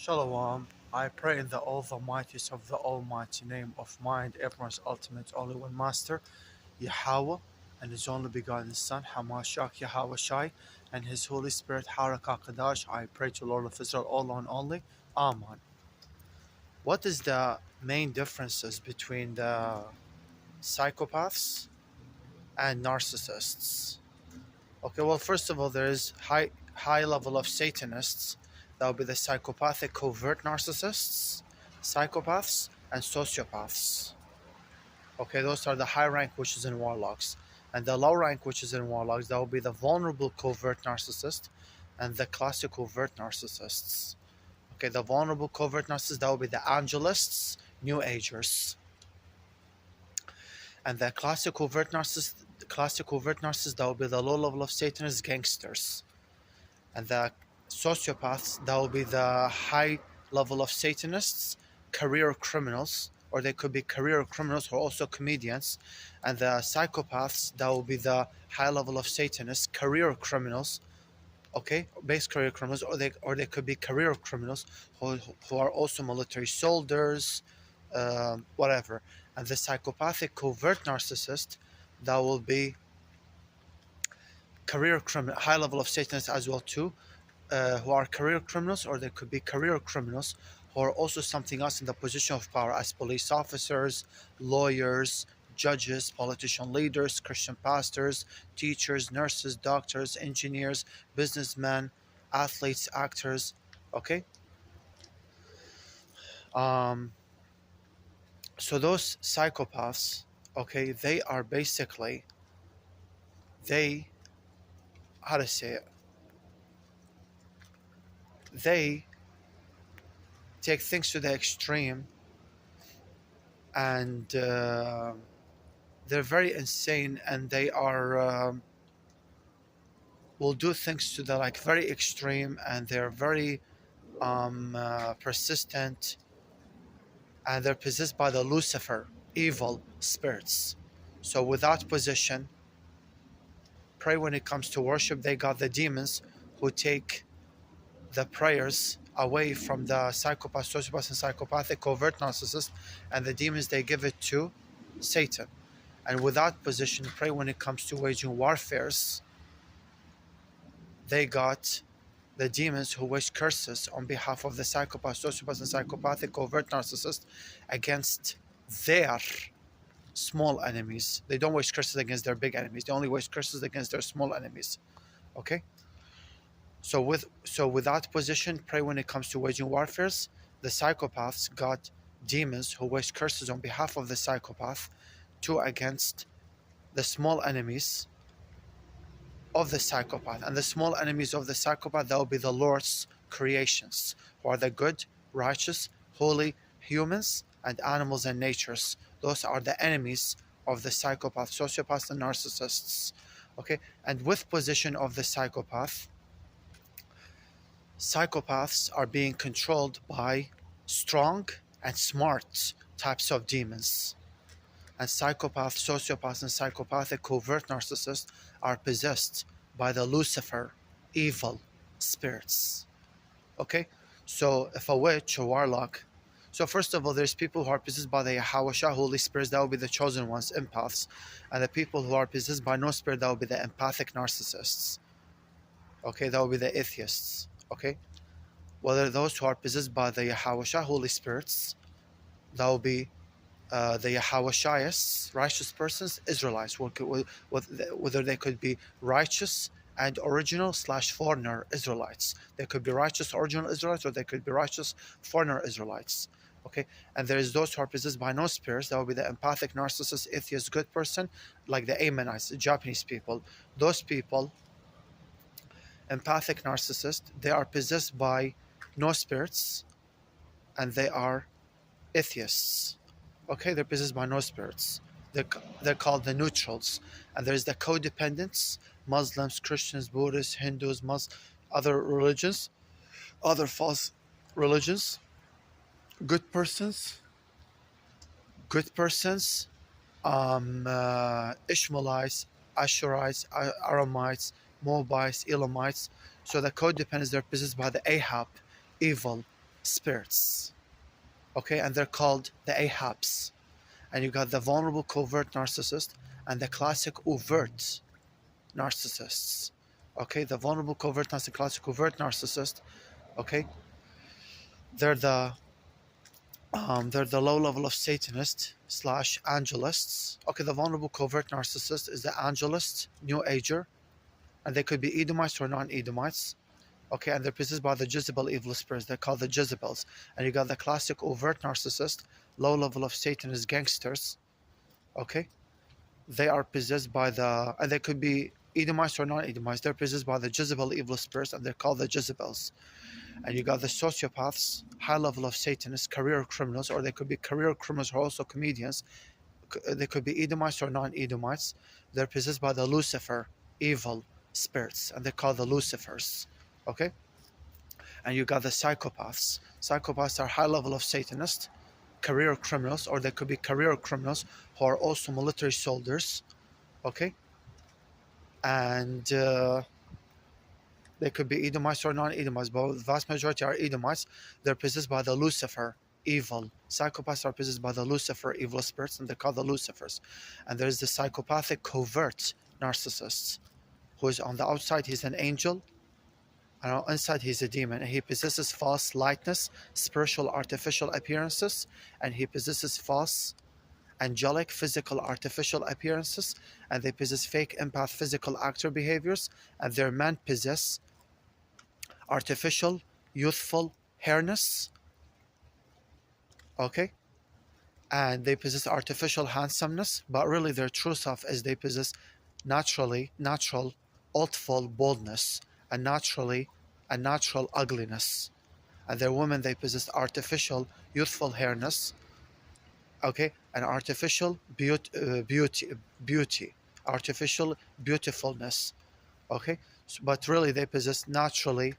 Shalom. I pray in the all the mightiest of the almighty name of mind, everyone's ultimate only one master, Yahawah, and his only begotten son, Hamashiach Yahawahshi, and his Holy Spirit, Harakakadash. I pray to Lord of Israel, all and only. Amen. What is the main differences between the psychopaths and narcissists? Okay, well, first of all, there is high level of Satanists. That would be the psychopathic covert narcissists, psychopaths, and sociopaths. Okay, those are the high rank witches and warlocks. And the low rank witches and warlocks, that would be the vulnerable covert narcissist and the classic covert narcissists. Okay, the vulnerable covert narcissists, that would be the Angelists, New Agers. And the classic covert narcissist, that would be the low level of Satanists, Gangsters. And the sociopaths, that will be the high level of Satanists, career criminals, or they could be career criminals or also comedians. And the psychopaths, that will be the high level of Satanists, career criminals, okay, base career criminals, or they could be career criminals who are also military soldiers, whatever. And the psychopathic covert narcissist, that will be career criminal, high level of Satanists as well too, who are career criminals, or they could be career criminals who are also something else in the position of power as police officers, lawyers, judges, politician leaders, Christian pastors, teachers, nurses, doctors, engineers, businessmen, athletes, actors. Okay. So those psychopaths, okay, they are basically, how to say it, they take things to the extreme, and they're very insane, and they are will do things to the very extreme, and they're very persistent, and they're possessed by the Lucifer, evil spirits. So without position, pray when it comes to worship, they got the demons who take the prayers away from the psychopath, sociopath, and psychopathic covert narcissist, and the demons, they give it to Satan. And without position, pray when it comes to waging warfares, they got the demons who wish curses on behalf of the psychopath, sociopath, and psychopathic covert narcissist against their small enemies. They don't wish curses against their big enemies. They only wish curses against their small enemies. Okay? So without position, pray when it comes to waging warfares. The psychopaths got demons who wish curses on behalf of the psychopath to against the small enemies of the psychopath. And the small enemies of the psychopath, that will be the Lord's creations, who are the good, righteous, holy humans and animals and natures. Those are the enemies of the psychopath, sociopaths, and narcissists. Okay, and with position of the psychopath, psychopaths are being controlled by strong and smart types of demons. And psychopaths, sociopaths, and psychopathic covert narcissists are possessed by the Lucifer, evil spirits. Okay? So if a witch or warlock, so first of all, there's people who are possessed by the Yahawahshi, Holy Spirits, that will be the chosen ones, empaths. And the people who are possessed by no spirit, that will be the empathic narcissists. Okay, that will be the atheists. Okay? Whether those who are possessed by the Yahawahshi, Holy Spirits, that will be the Yahawahshists, righteous persons, Israelites, whether they could be righteous and original / foreigner Israelites. They could be righteous original Israelites, or they could be righteous foreigner Israelites. Okay, and there is those who are possessed by no spirits. That will be the empathic narcissist, atheist, good person, like the Ammonites, the Japanese people. Those people, empathic narcissists, they are possessed by no spirits, and they are atheists. Okay, they're possessed by no spirits. They're called the neutrals. And there's the CoDependents, Muslims, Christians, Buddhists, Hindus, other religions, other false religions, good persons, Ishmaelites, Ashurites, Aramites, Moabites, Elamites. So the CoDependents, they're possessed by the Ahab, evil spirits. Okay, and they're called the Ahabs. And you got the vulnerable covert narcissist and the classic overt narcissists. Okay, the vulnerable covert narcissist, classic overt narcissist. Okay, they're the low level of Satanists slash Angelists. Okay, the vulnerable covert narcissist is the Angelist, New Ager, and they could be Edomites or non-Edomites. Okay, and they're possessed by the Jezebel evil spirits. They're called the Jezebels. And you got the classic overt narcissist, low level of Satanist gangsters. Okay, they are possessed by the, and they could be Edomites or non-Edomites. They're possessed by the Jezebel evil spirits, and they're called the Jezebels. And you got the sociopaths, high level of Satanists, career criminals, or they could be career criminals who are also comedians. They could be Edomites or non-Edomites. They're possessed by the Lucifer evil spirits, and they're called the Lucifers. Okay? And you got the psychopaths. Psychopaths are high level of Satanists, career criminals, or they could be career criminals who are also military soldiers. Okay? And they could be Edomites or non-Edomites, but the vast majority are Edomites. They're possessed by the Lucifer evil. Psychopaths are possessed by the Lucifer evil spirits, and they're called the Lucifers. And there's the psychopathic covert narcissists, who is on the outside, he's an angel, and on the inside, he's a demon. And he possesses false lightness, spiritual artificial appearances, and he possesses false angelic physical artificial appearances, and they possess fake empath physical actor behaviors, and their men possess artificial youthful hairness. Okay, and they possess artificial handsomeness, but really their true self is they possess natural youthful boldness and natural ugliness. And their women, they possess artificial youthful hairness, okay, and artificial beauty, artificial beautifulness. Okay, but really they possess natural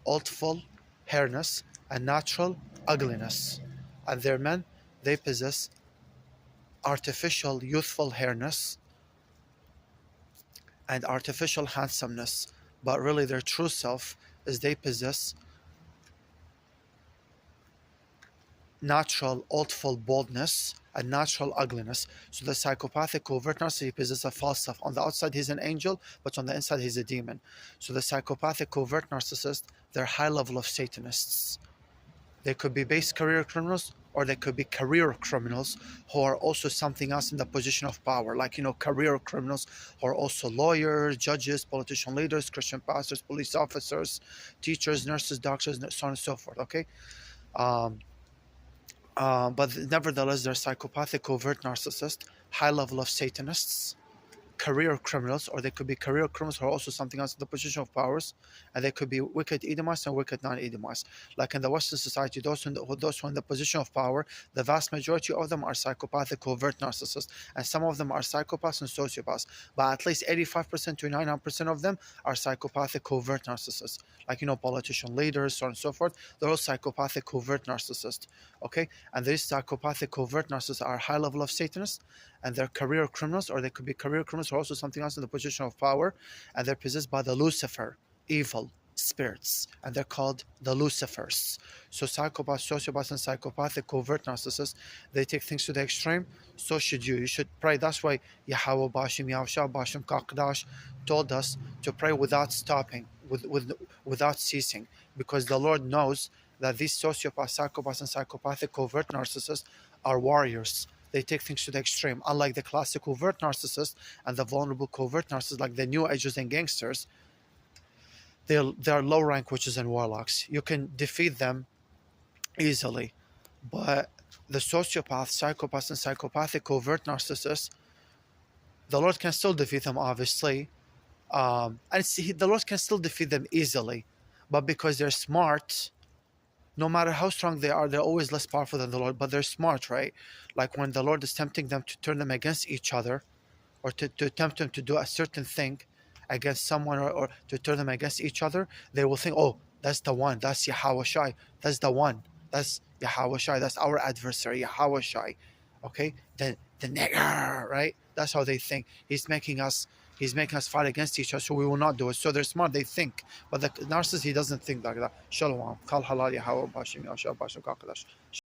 youthful hairness and natural ugliness. And their men, they possess artificial youthful hairness and artificial handsomeness, but really their true self is they possess natural youthful boldness and natural ugliness. So the psychopathic covert narcissist possesses a false self. On the outside he's an angel, but on the inside he's a demon. So the psychopathic covert narcissist, they're high level of Satanists. They could be base career criminals, or they could be career criminals who are also something else in the position of power. Like, career criminals who are also lawyers, judges, politician leaders, Christian pastors, police officers, teachers, nurses, doctors, so on and so forth. Okay? But nevertheless, they're psychopathic covert narcissists, high level of Satanists, career criminals, or they could be career criminals who are also something else in the position of powers, and they could be wicked Edomites and wicked non-Edomites. Like in the Western society, those who are in the position of power, the vast majority of them are psychopathic covert narcissists, and some of them are psychopaths and sociopaths, but at least 85% to 99% of them are psychopathic covert narcissists. Like, politician leaders, so on and so forth, they're all psychopathic covert narcissists. Okay, and these psychopathic covert narcissists are high level of Satanists, and they're career criminals, or they could be career criminals or also something else in the position of power, and they're possessed by the Lucifer evil spirits, and they're called the Lucifers. So psychopaths, sociopaths, and psychopathic covert narcissists, they take things to the extreme. So should you. You should pray. That's why Yahawahshists told us to pray without stopping, without ceasing, because the Lord knows that these sociopaths, psychopaths, and psychopathic covert narcissists are warriors. They take things to the extreme. Unlike the classic covert narcissist and the vulnerable covert narcissists, like the New Agers and Gangsters, they are low rank witches and warlocks. You can defeat them easily. But the sociopaths, psychopaths, and psychopathic covert narcissists, the Lord can still defeat them, obviously. The Lord can still defeat them easily. But because they're smart, no matter how strong they are, they're always less powerful than the Lord, but they're smart, right? Like when the Lord is tempting them to turn them against each other, or to tempt them to do a certain thing against someone, or to turn them against each other, they will think, oh, that's the one, that's Yahawahshi, that's the one, that's Yahawahshi, that's our adversary, Yahawahshi, okay? The nigger, right? That's how they think. He's making us He's making us fight against each other, so we will not do it. So they're smart, they think. But the narcissist, he doesn't think like that. Shalom. Kal halal Yahawahshists.